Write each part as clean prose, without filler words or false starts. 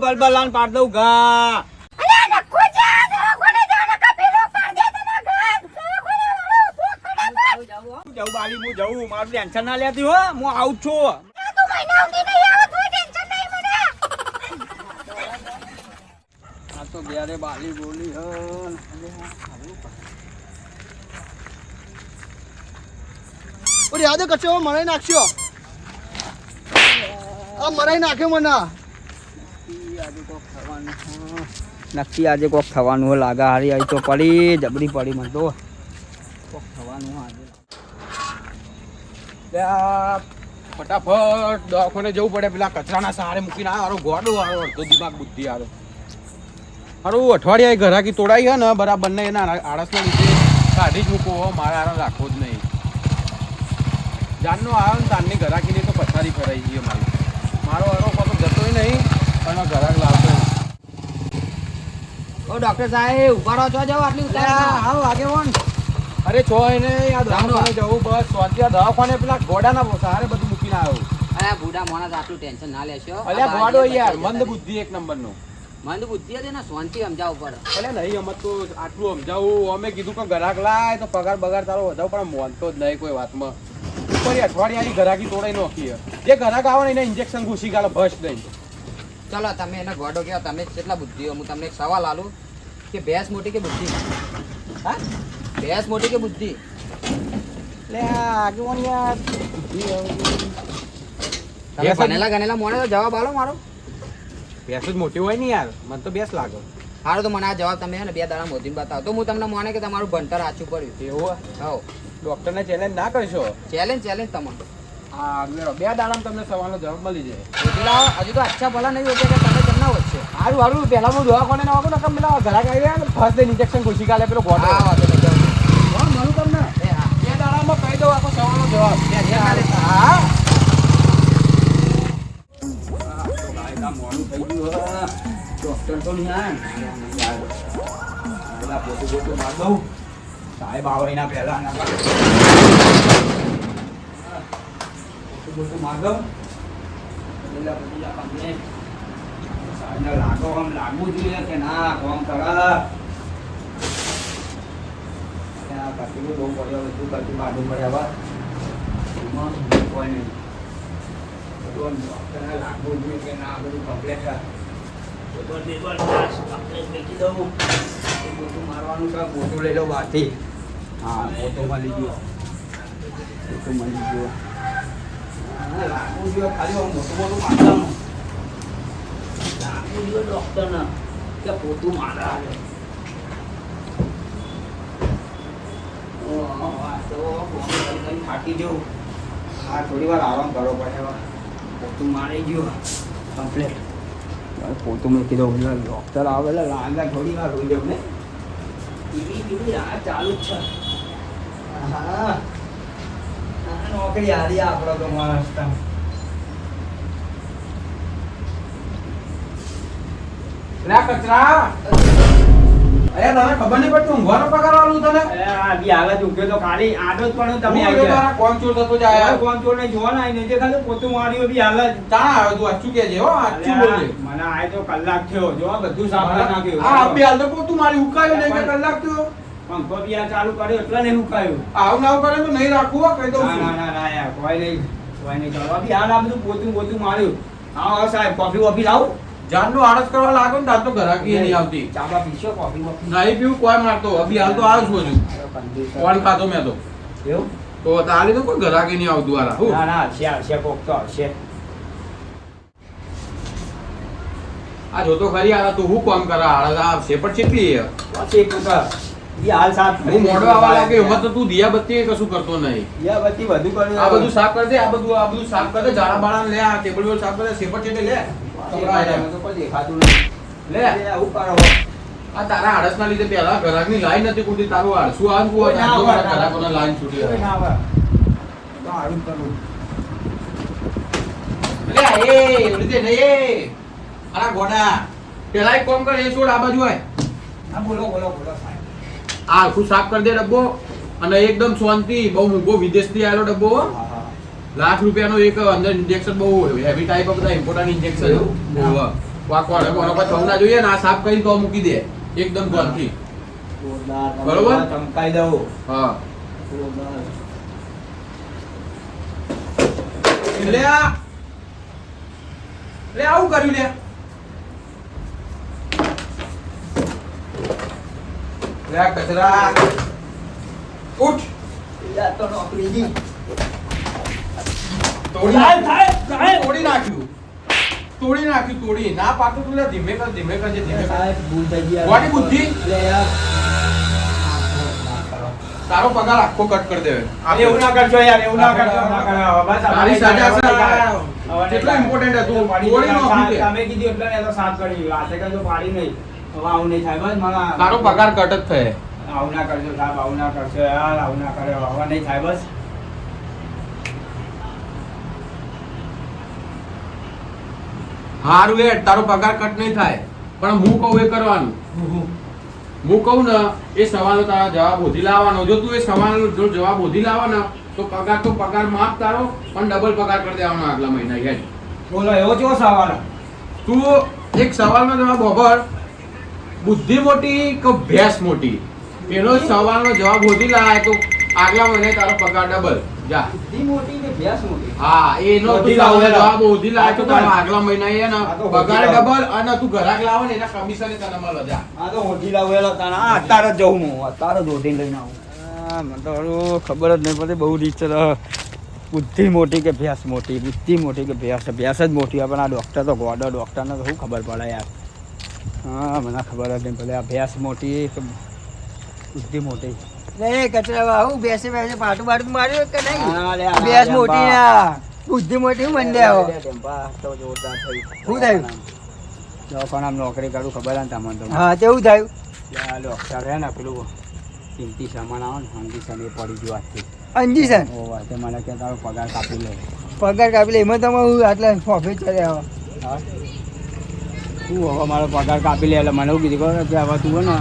બલબલાન પાડ દઉં ઘા. જવું બાલી હું જવું, મારું ટેન્શન ના લેતી હો, હું આવું છું. આ તો ઘેરે બાલી બોલી યાદ કચો મરાઈ નાખ્યો. આ મરાઈ નાખ્યો મને. નક્કી આજે કોક થવાનું હોય લાગે. હારી આવી તો પડી જબરી પડી મને તો કોક થવાનું આજે. ફટાફટ દવાખાને જવું પડે. પેલા કચરાના સહારે મૂકીને આરો ગોડો આરો અડધો દિમાગ બુદ્ધિ આરો હારું અઠવાડિયા ઘરાકી તોડાઈ છે ને બરાબર ને એના આળસના લીધે કાઢી જ મૂકો. મારે આરામ રાખવો જ નહીં. જાનનો આવ્યો ને તાનની ઘરાકીની તો પથારી ફરાઈ ગઈ મારી. મારો આરો પાછો જતોય નહીં પણ ઘરાક લાવતો. ઓ ડોક્ટર સાહેબ ઉભા રહો છો, જાવ આટલી ઉતાર. હા આગેવાન. અરે છો એને આ દવાખાને જવું બસ શાંતિ. આ દવાખાને પેલા ઘોડાના સહારે બધું મૂકીને આવ્યો. અરે બુડા માણસ આટલું ટેન્શન ના લેશો. અલ્યા ઘોડો યાર મંદ બુદ્ધિ એક નંબરનો. મંદ બુદ્ધિ હતી ને શાંતિ સમજાવવું પડે. અલ્યા નહીં અમત તો આટલું સમજાવું. અમે કીધું કે ગ્રાહક લાય તો પગાર બગાર તારો વધાવ પણ મોનતો જ નહીં કોઈ વાતમાં. ઉપર અઠવાડિયાની ગ્રાહકી તોડાઈ નોખી. જે ગ્રાહક આવે ને એને ઇન્જેક્શન ઘૂસી ગાલે બસ નહીં. ચલો તમે એને ગોડો કહો. તમે કેટલા બુદ્ધિ હો. હું તમને એક સવાલ આલું કે ભેંસ મોટી કે બુદ્ધિ? હા, ભેંસ મોટી કે બુદ્ધિ? લે આગેવાન યાર તમે ભણેલા ગણેલા મોણે તો જવાબ આલો મારો. ભેંસ જ મોટી હોય ને યાર. મને તો બેસ લાગે. સારું તો મને આ જવાબ તમે ને 2 દાડા મોદીને બતાવો તો હું તમને મોને કે તમારું ભણતર સાચું પડ્યું. એવું હા, ડોક્ટરને ચેલેન્જ ના કરશો. ચેલેન્જ તમારે. હા 2 દાડામાં તમને સવાલનો જવાબ મળી જાય. હજુ તો અચ્છા ભલા નહીં હોતે કે તમે કેમના વચ્ચે. સારું સારું પહેલા હું દવાખાને ના આવું ને પેલા ઘરાક આવી ગયા ને ફર્સ્ટ ઇન્જેક્શન ઘૂસી ગાલે પેલો ગોળો. હા વાંધો નહીં જાઓ. મળું તમને. એ હા 2 દાડામાં કહી દઉં આખો સવાલનો જવાબ. હા મોડું થઈ ગયું. ડોક્ટર તો નહીં આવે. પેલા પોતું માર દઉં સાહેબ આવે એના પહેલા પોતું માર દઉં. સાહેબને લાગો આમ લાગવું જોઈએ કે ના કોમ કરા. કચરું બહુ પડ્યો બધું કચરું કાઢવું પડે. હવે કોઈ નહીં ડોક્ટરને લાગવું જોઈએ કે ના બધું કમ્પ્લેટ મારવાનું છે. પોતું લઈ લો બહારથી. હા પોતું મળી ગયો. લાગવું જોઈએ ખાલી મોટું મારવાનું. લાગવું જોઈએ ડોક્ટરને કે પોતું મારા. થાકી જવું. હા થોડી વાર આરામ કરવો પડે. પોતું મારી ગયો કમ્પ્લેટ. પોતું મૂકી દઉં. ડોક્ટર આવે એટલે લાંબા થોડી વાર હોઈ જાઉં ને. ટીવી ચાલુ જ છે. હા નોકરી હારી આપણો તો મહારાષ્ટ્ર. કચરા અરે તને ખબર નહીં પડતી ઊંઘવાનો પગાર આલું તને. બી આગળ ઉગ્યો તો ખાલી આદત પણ તમે આવી ગયા. કોણ ચોર થતો જાય. કોણ ચોર ને જોવા ના ને ખાલી પોતું માર્યું બી હાલ જ. તા આવે તું અચ્છું કેજે હો. અચ્છું બોલે. મને આય તો કલાક થયો જો બધું સાફ કરી નાખ્યું. હા બે હાલ તો પોતું મારી ઉકાયો નહીં કે કલાક થયો. પંખો બી આ ચાલુ કર્યો એટલે નહીં ઉકાયું. આવું ના કરે તો નહીં રાખવું કહી દઉં છું. ના યાર કોઈ નહીં કરવા બી હાલ આ બધું પોતું માર્યું. હા સાહેબ કોફી વોફી લાવું. જાનનો આળસ કરવા લાગો ને તાર તો ઘરાકી નહીં આવતી. ચાબા પીશો કોફી વોફી નહીં પીવું કોઈ મારતો. અભી હાલ તો આવ્યો છું હજુ. કોણ ખાતો મેં તો એવું તો તાલી તો કોઈ ઘરાકી નહીં આવતું વાળા. હું ના આવશે કોક તો આવશે. આ જોતો ખરી આલા તું હું કામ કરા આળસ આવશે પણ કેટલી પછી પુત્ર ઈ હાલ સાફ હું મોડો આવવા લાગે એમાં તો તું દિયા બત્તી કશું કરતો નહીં. યા બત્તી વધુ કર્યું. આ બધું સાફ કરી દે. આ બધું સાફ કરી દે. ઝાડા બાળા લે. આ ટેબલ વેલ સાફ કરી દે. સેપટ ચેટે લે. તો કોઈ દેખાતું નહીં. લે આવું કરો. આ તારા આળસના લીધે પેલા ઘરાકની લાઈન નથી કુટી. તારું આળસું આવતું હોય તો મારા ઘરાકોને લાઈન છૂટી કોઈ જાય. ના આવે તો હારું કરું. લે એ ઉડતે ને એ આરા ગોડા પેલા એક કામ કર. એ છોડ આ બાજુ આય. હા બોલો સાહેબ. આ આખું સાફ કરી દે ડબ્બો. અને એકદમ શાંતિ, બહુ મોંઘો વિદેશથી આવેલો ડબ્બો હો. હા હા લાખ રૂપિયાનો એક અંદર ઇન્જેક્શન બહુ હેવી ટાઈપ બધા ઇમ્પોર્ટન્ટ ઇન્જેક્શન કોનો પર થવું ના જોઈએ ને આ સાફ કરી તો મૂકી દે એકદમ શાંતિ. જોરદાર. બરોબર? ચમકાઈ દઉં. હા જોરદાર. લે આવું કર્યું લે. લે આ કચરા ઉઠ. યાર તો નોકરી જી. તોડી નાખ્યું. તોડી ના પાકું તું લે ધીમે કર જે ધીમે કર. સાહેબ ભૂલ થઈ ગઈ. કોની બુદ્ધિ? લે યાર. તારો પગાર આખો કટ કરી દેવે. એવું ના કરશો યાર, એવું ના કરશો. ના કરો. બસ તારી સજા છે. હવે કેટલું important હતું. પાડી તોડી દીધા. નાખ્યું તે. તમે કીધું એટલે ને તો સાફ કરી. વાતે કરજો પાડી નહીં. હવે આવું નહીં થાય. બસ મારા તારો પગાર કટ જ થાય. આવું ના કરજો સાહેબ, આવું ના કરશો યાર, આવું ના કરે. હવે નહીં થાય. બસ હારું એ તારો પગાર કટ નહીં થાય પણ હું કહું એ કરવાનું. હું કહું ને એ સવાલનો તારા જવાબ શોધી લાવવાનો. જો તું એ સવાલનો જો જવાબ શોધી લાવો ને તો પગાર માફ તારો પણ ડબલ પગાર કરી દેવાનો આગલા મહિના. યાર બોલો, એવો કેવો સવાલ? તું એક સવાલનો જવાબ ખબર, બુદ્ધિ મોટી કે ભેંસ મોટી, એનો સવાલનો જવાબ શોધી લાવે તો આગલા મહિને તારો પગાર ડબલ. જા બુદ્ધિ મોટી કે ભેંસ મોટી? હા એનો તું શોધી લાવો સવાલનો એલા. જવાબ શોધી લાવે તો તારો આગલા મહિના એ ને આ તો પગાર શોધી લાવો. ડબલ અને તું ઘરાક લાવો ને એના કમિશન તને મળે. જા આ તો હોધી લાવેલો તારા. આ અત્યારે જ જવું હું, અત્યારે જ હોધી લઈને આવું. મને તો હારું ખબર જ નહીં પડતી. બહુ રીત છે. બુદ્ધિ મોટી કે ભેંસ મોટી? બુદ્ધિ મોટી કે ભેંસ? ભેંસ જ મોટી. પણ આ ડૉક્ટર તો ગોડો, ડૉક્ટરને તો શું ખબર પડે યાર. હા મને ખબર જ નહીં પડે આ ભેંસ મોટી કે બુદ્ધિ મોટી. કચરા આવું બેસે પાટું બાટું માર્યું કે નહીં? હા, લે, આ ભેંસ ટેમ્પા. મોટી ના બુદ્ધિ મોટી મંડે આવો. લે, ટેમ્પા તો જોરદાર થયું. શું થયું? દવાખાનામાં નોકરી કરું ખબર ને તમને તો. હા તેવું થયું. ડૉક્ટર હે ને પેલું કિંમતી સામાન આવે ને અંગીસન એ પડી ગયું આજથી. અંજીસન ઓવા તે મને કે તારો પગાર કાપી લે. પગાર કાપી લે એમાં તમે આટલા ઓફિસ ચડ્યા હા તું હવે મારો પગાર કાપી લે એટલે મને એવું કીધું ખબર કે હવે તું હે ને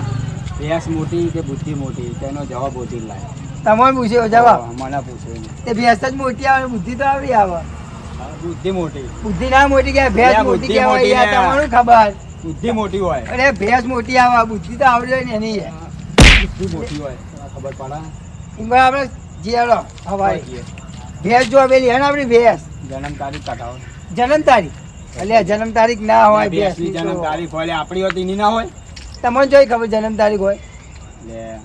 ભેંસ મોટી કે બુદ્ધિ મોટી તેનો જવાબ હોતી જ લાય. તમારે પૂછ્યો જવાબ. મને પૂછ્યું નહીં. તે ભેંસ જ મોટી આવે બુદ્ધિ તો આવડી આવે. બુદ્ધિ મોટી. બુદ્ધિ ના મોટી કે ભેંસ યા, મોટી બુદ્ધિ કહેવાય મોટી યાર, ને. તમારું ખબર. બુદ્ધિ મોટી હોય. અરે ભેંસ મોટી આવે બુદ્ધિ તો આવડી હોય ને એની છે. બુદ્ધિ મોટી હોય ખબર પડે. એમાં આપણે જીયાડો હવાય ભેંસ જો આવેલી હે ને આપણી ભેંસ જન્મ તારીખ કઢાવો. જન્મ તારીખ એટલે જન્મ તારીખ ના હોય ભેંસની ભેંસની જન્મ તો. તારીખ હોય એટલે આપણી હોતી એની ના હોય. તમને જોઈ ખબર જન્મ તારીખ હોય એટલે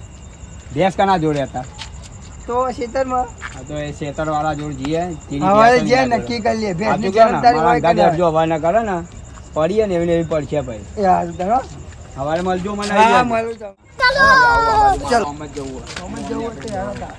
ભેંસ કના જોડે હતા? તો ખેતરમાં આ તો એ શેતર વાળા જોડે જઈએ. હવારે જે નક્કી કરી લે ભેંસની જન્મ તારીખ હોય કે ના જો હવા ના કરે ને પડીએ ને એવી એવી પડશે ભાઈ. હોય. યાર ધરો. હવારે મળજો મને. હા મળું તો ચલો. ચલો. જવું હોય. સમજ જવું હોય તો યાર હતા.